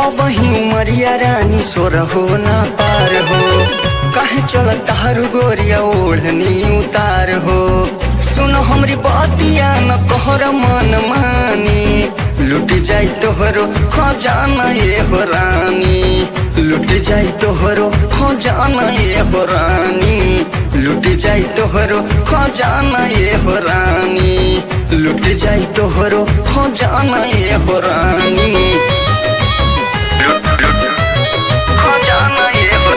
अब ही उमरिया रानी सोर हो ना पार हो, काहे चलत तारू गोरिया ओढ़नी उतार हो। सुन हमरी बातिया न कहर मन मानी, लुट जाई तोहरो खजाना ये हो रानी, लुट जाई तोहरो खजाना ये हो रानी, लुट जाई तोहरो खजाना ये हो रानी, लुट जाई तोहरो खजाना ये हो रानी। खजाना ये हो,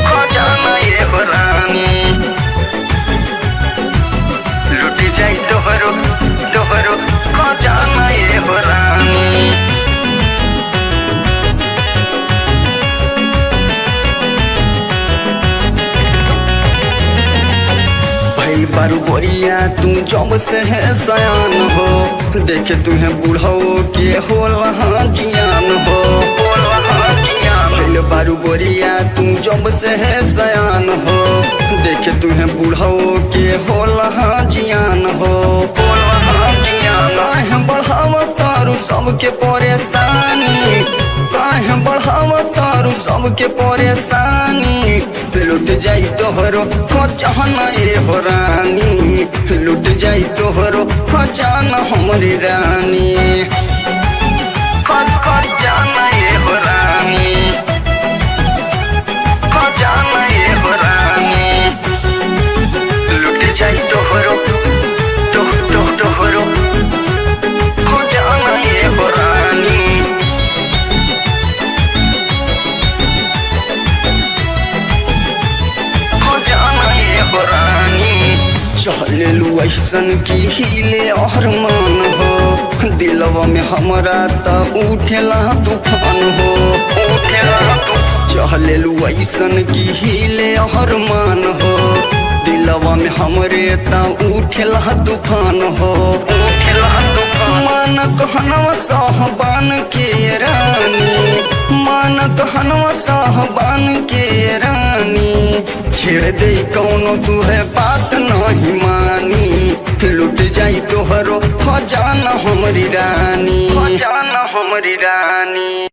खजाना ये हो रानी, लुट जाई तोहरो तोहरो खजाना ये हो रानी। भाई बारू बोरिया तू जब से है सयान हो, देखे तुम्हें बूढ़ो के होला जियान हो, बारू बोरिया तू जब से है सयान हो, देखे तुम्हें बूढ़ो के होला जियान हो। काहे बढ़ाव तारू सबके परेशानी, काहे बढ़ाव तारू सबके परेशानी, लुट जाई तोहरो खजाना ये हो रानी, लुट जाई तोहरो खजाना हमारी रानी, खजाना ये हो रानी, खजाना ये हो रानी, लुट जाई तोहरो तोहरो खजाना ये हो रानी। चलेलू ऐसन की हिले और मान हो, दिलवा में हमारा ता उठेला तूफान हो, उठेला चलेलू ऐसन की हिले और मान हो, दिलवा में हमरे ता उठेला तूफान हो, उठेला तूफान। मान कहनवा साहबान के रानी, मान कहनवा साहबान के रानी, छेड़ दे कौनो तुहे बात नहीं मानी, लुट जाई तोहरो खजाना हमारी रानी, खजाना हमारी रानी।